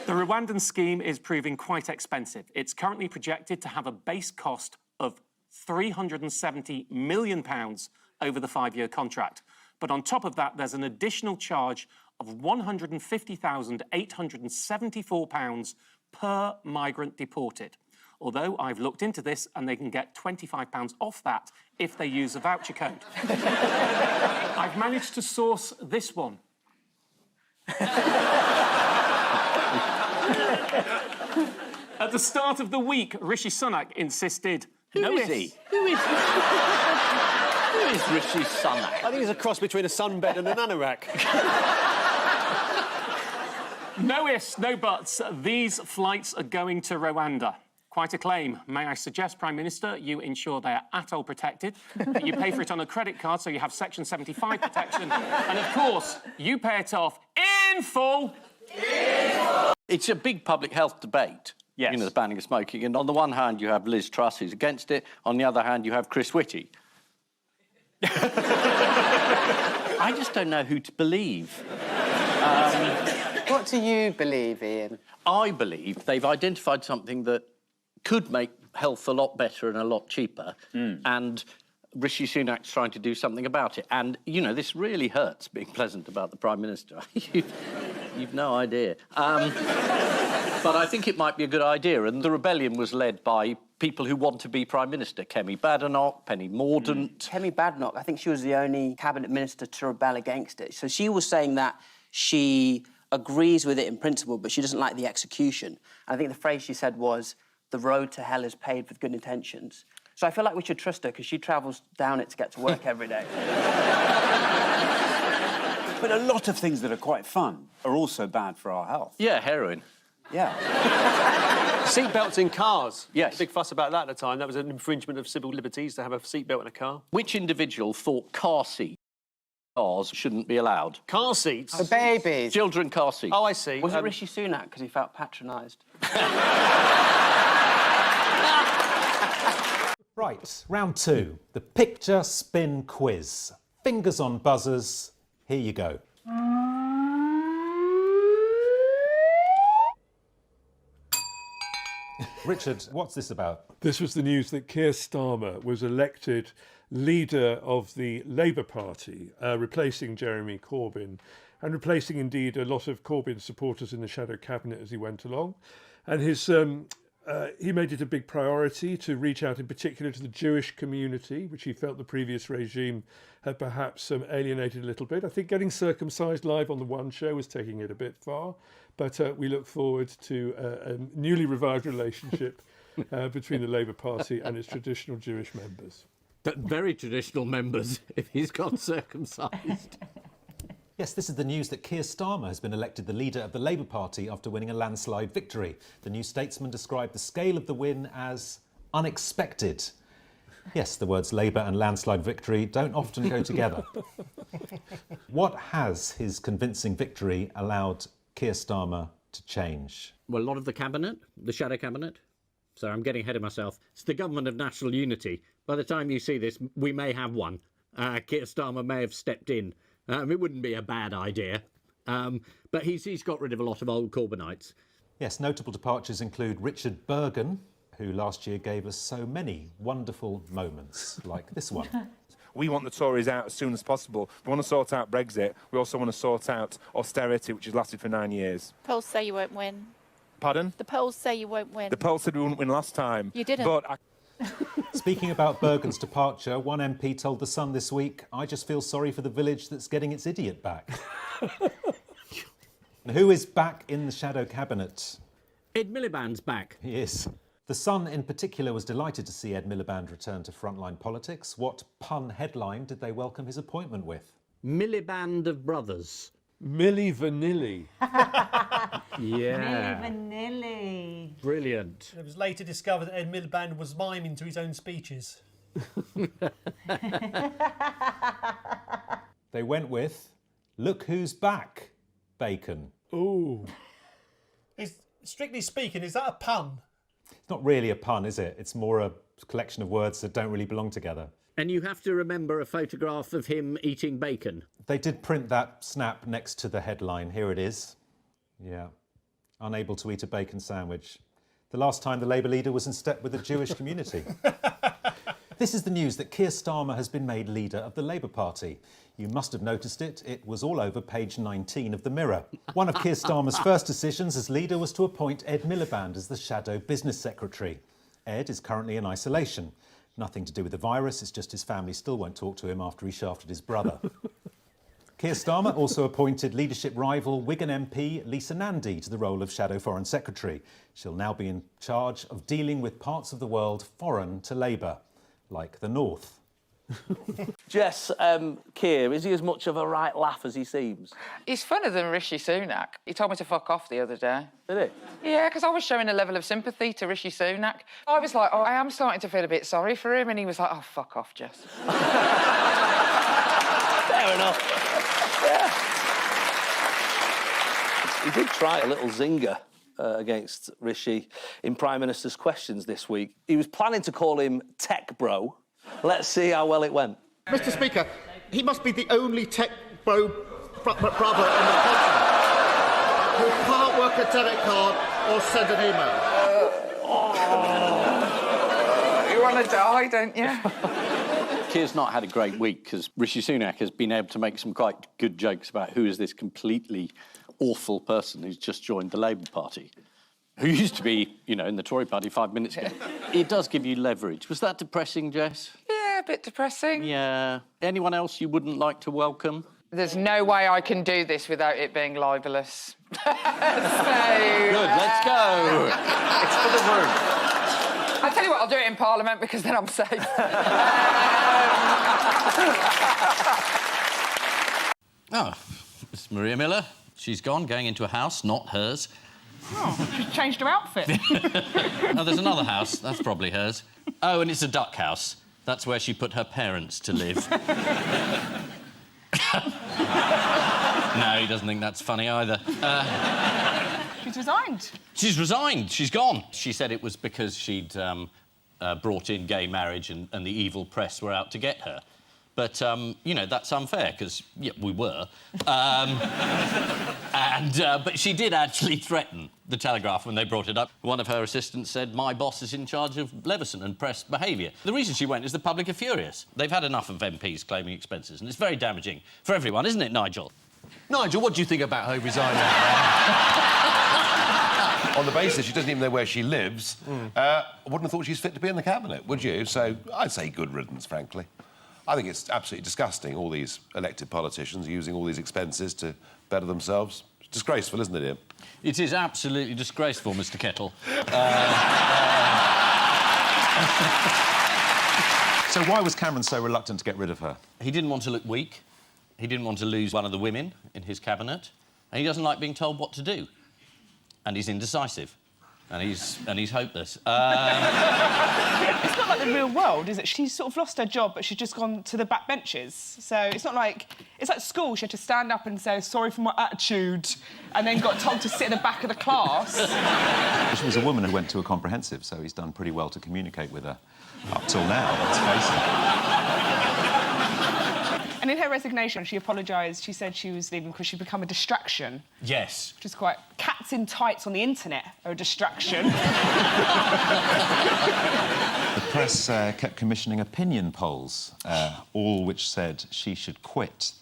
The Rwandan scheme is proving quite expensive. It's currently projected to have a base cost of £370 million over the 5-year contract. But on top of that, there's an additional charge of £150,874 per migrant deported. Although I've looked into this and they can get £25 off that if they use a voucher code. I've managed to source this one. At the start of the week, Rishi Sunak insisted... Who is he? Who is Rishi Sunak? I think he's a cross between a sunbed and an anorak. No ifs, no buts. These flights are going to Rwanda. Quite a claim. May I suggest, Prime Minister, you ensure they're ATOL protected, that you pay for it on a credit card so you have Section 75 protection, and, of course, you pay it off in full. It's a big public health debate. Yes. You know, the banning of smoking. And on the one hand, you have Liz Truss, who's against it. On the other hand, you have Chris Whitty. I just don't know who to believe. What do you believe, Ian? I believe they've identified something that could make health a lot better and a lot cheaper, and Rishi Sunak's trying to do something about it. And, you know, this really hurts being pleasant about the Prime Minister. You've no idea. But I think it might be a good idea, and the rebellion was led by people who want to be Prime Minister. Kemi Badenoch, Penny Mordaunt. Kemi Badenoch, I think she was the only cabinet minister to rebel against it. So she was saying that she agrees with it in principle, but she doesn't like the execution. And I think the phrase she said was, the road to hell is paved with good intentions. So I feel like we should trust her, because she travels down it to get to work every day. But a lot of things that are quite fun are also bad for our health. Yeah, heroin. Yeah. Seatbelts in cars. Yes. Big fuss about that at the time. That was an infringement of civil liberties to have a seatbelt in a car. Which individual thought cars shouldn't be allowed? Car seats? For babies. Children car seats. Oh, I see. Was it Rishi Sunak, because he felt patronised? Right, round 2, the picture spin quiz. Fingers on buzzers, here you go. Richard, what's this about? This was the news that Keir Starmer was elected leader of the Labour Party, replacing Jeremy Corbyn, and replacing indeed a lot of Corbyn's supporters in the shadow cabinet as he went along. And he made it a big priority to reach out in particular to the Jewish community, which he felt the previous regime had perhaps alienated a little bit. I think getting circumcised live on the One Show was taking it a bit far, but we look forward to a newly revived relationship between the Labour Party and its traditional Jewish members. But very traditional members, if he's got circumcised. Yes, this is the news that Keir Starmer has been elected the leader of the Labour Party after winning a landslide victory. The New Statesman described the scale of the win as unexpected. Yes, the words Labour and landslide victory don't often go together. What has his convincing victory allowed Keir Starmer to change? Well, a lot of the cabinet, the shadow cabinet. So I'm getting ahead of myself. It's the government of national unity. By the time you see this, we may have one. Keir Starmer may have stepped in. It wouldn't be a bad idea. But he's got rid of a lot of old Corbynites. Yes, notable departures include Richard Bergen, who last year gave us so many wonderful moments, like this one. We want the Tories out as soon as possible. We want to sort out Brexit. We also want to sort out austerity, which has lasted for 9 years. Polls say you won't win. Pardon? The polls say you won't win. The polls said we wouldn't win last time. You didn't. But Speaking about Bergen's departure, one MP told The Sun this week, I just feel sorry for the village that's getting its idiot back. And who is back in the shadow cabinet? Ed Miliband's back. He is. The Sun in particular was delighted to see Ed Miliband return to frontline politics. What pun headline did they welcome his appointment with? Miliband of brothers. Milli Vanilli. Yeah. Milli Vanilli. Brilliant. It was later discovered that Ed Miliband was miming to his own speeches. They went with, look who's back, Bacon. Ooh. Strictly speaking, is that a pun? It's not really a pun, is it? It's more a collection of words that don't really belong together. And you have to remember a photograph of him eating bacon. They did print that snap next to the headline. Here it is. Yeah. unable to eat a bacon sandwich. The last time the Labour leader was in step with the Jewish community. This is the news that Keir Starmer has been made leader of the Labour Party. You must have noticed it. It was all over page 19 of the Mirror. One of Keir Starmer's first decisions as leader was to appoint Ed Miliband as the shadow business secretary. Ed is currently in isolation. Nothing to do with the virus, it's just his family still won't talk to him after he shafted his brother. Keir Starmer also appointed leadership rival Wigan MP Lisa Nandy to the role of Shadow Foreign Secretary. She'll now be in charge of dealing with parts of the world foreign to Labour, like the North. Jess, Keir, is he as much of a right laugh as he seems? He's funnier than Rishi Sunak. He told me to fuck off the other day. Did he? Yeah, because I was showing a level of sympathy to Rishi Sunak. I was like, oh, I am starting to feel a bit sorry for him. And he was like, oh, fuck off, Jess. Fair enough. Yeah. He did try a little zinger against Rishi in Prime Minister's Questions this week. He was planning to call him Tech Bro. Let's see how well it went. Mr. Speaker, he must be the only tech brother in the country who can't work a debit card or send an email. You want to die, don't you? Keir's not had a great week because Rishi Sunak has been able to make some quite good jokes about who is this completely awful person who's just joined the Labour Party, who used to be, you know, in the Tory Party 5 minutes ago. It does give you leverage. Was that depressing, Jess? Yeah, a bit depressing. Yeah. Anyone else you wouldn't like to welcome? There's no way I can do this without it being libellous. So... Good, let's go. It's for the room. I'll tell you what, I'll do it in Parliament because then I'm safe. Oh, it's Maria Miller. She's gone, going into a house, not hers. Oh, she's changed her outfit. Oh, there's another house. That's probably hers. Oh, and it's a duck house. That's where she put her parents to live. No, he doesn't think that's funny either. She's resigned. She's resigned. She's gone. She said it was because she'd brought in gay marriage and the evil press were out to get her. But, you know, that's unfair, because, yeah, we were. But she did actually threaten the Telegraph when they brought it up. One of her assistants said, my boss is in charge of Leveson and press behaviour. The reason she went is the public are furious. They've had enough of MPs claiming expenses, and it's very damaging for everyone, isn't it, Nigel? Nigel, what do you think about her resigning? On the basis she doesn't even know where she lives, I wouldn't have thought she's fit to be in the Cabinet, would you? So I'd say good riddance, frankly. I think it's absolutely disgusting, all these elected politicians using all these expenses to better themselves. It's disgraceful, isn't it, Ian? It is absolutely disgraceful, Mr Kettle. So why was Cameron so reluctant to get rid of her? He didn't want to look weak. He didn't want to lose one of the women in his cabinet. And he doesn't like being told what to do. And he's indecisive. And he's hopeless. It's not like the real world, is it? She's sort of lost her job, but she's just gone to the back benches. So it's not like... It's like school. She had to stand up and say, sorry for my attitude, and then got told to sit in the back of the class. She was a woman who went to a comprehensive, so he's done pretty well to communicate with her up till now, let's face it. And in her resignation, she apologised. She said she was leaving because she'd become a distraction. Yes. Which is quite... Cats in tights on the internet are a distraction. The press kept commissioning opinion polls, all which said she should quit.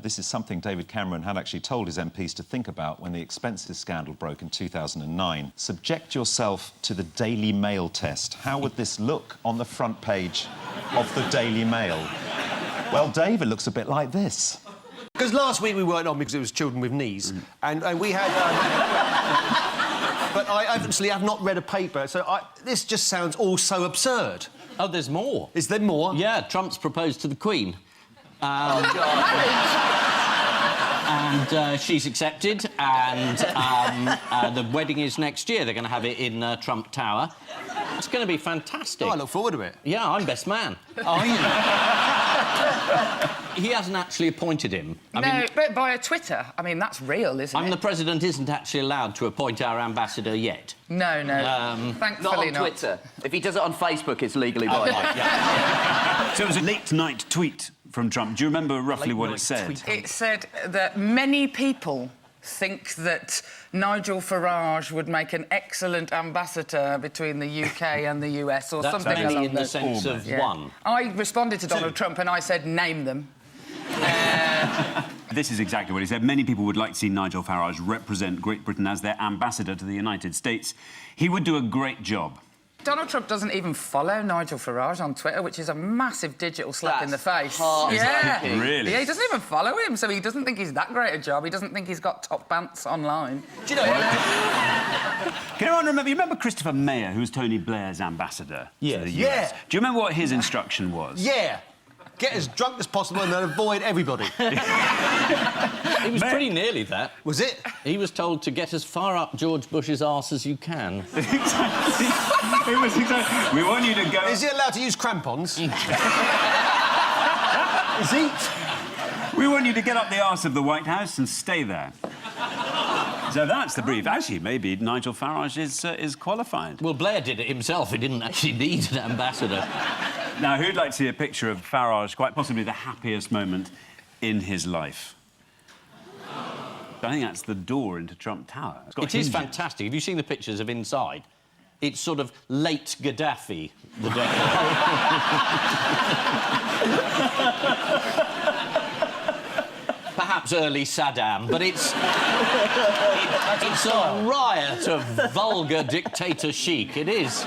This is something David Cameron had actually told his MPs to think about when the expenses scandal broke in 2009. Subject yourself to the Daily Mail test. How would this look on the front page of the Daily Mail? Well, Dave, it looks a bit like this. Because last week we weren't on because it was children with knees, and we had... but I obviously have not read a paper, so this just sounds all so absurd. Oh, there's more. Is there more? Yeah, Trump's proposed to the Queen. Oh, God. And she's accepted, and the wedding is next year. They're going to have it in Trump Tower. It's going to be fantastic. Oh, I look forward to it. Yeah, I'm best man. Are you? He hasn't actually appointed him. No, but via Twitter. I mean, that's real, isn't it? The president isn't actually allowed to appoint our ambassador yet. No. Thankfully not on Twitter. If he does it on Facebook, it's legally binding. So it was a late-night tweet from Trump. Do you remember roughly what it said? It said that many people think that Nigel Farage would make an excellent ambassador between the UK and the US or That's something many along in the those- sense of one. I responded to Donald Trump and I said, name them. This is exactly what he said. Many people would like to see Nigel Farage represent Great Britain as their ambassador to the United States. He would do a great job. Donald Trump doesn't even follow Nigel Farage on Twitter, which is a massive digital slap in the face. Yeah. Really? Yeah, he doesn't even follow him, so he doesn't think he's that great a job. He doesn't think he's got top pants online. Do you know Can anyone remember? You remember Christopher Mayer, who was Tony Blair's ambassador to the US? Yeah. Do you remember what his instruction was? Yeah. Get as drunk as possible and then avoid everybody. It was pretty nearly that. Was it? He was told to get as far up George Bush's arse as you can. It was exactly. We want you to go. Is he allowed to use crampons? Is he? We want you to get up the arse of the White House and stay there. So that's the brief. Actually, maybe Nigel Farage is qualified. Well, Blair did it himself. He didn't actually need an ambassador. Now, who'd like to see a picture of Farage, quite possibly the happiest moment in his life? I think that's the door into Trump Tower. It is fantastic. Have you seen the pictures of inside? It's sort of late Gaddafi, the decor. Perhaps early Saddam, but it's a riot of vulgar dictator chic. It is.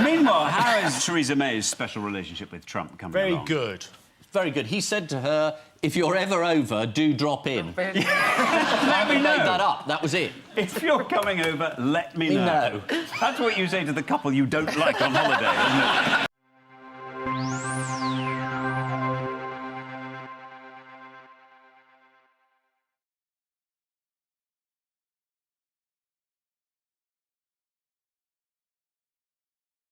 Meanwhile, how is Theresa May's special relationship with Trump coming along? Very good. Very good. He said to her, if you're ever over, do drop in. Let me know. Made that up. That was it. If you're coming over, let me know. That's what you say to the couple you don't like on holiday, isn't it?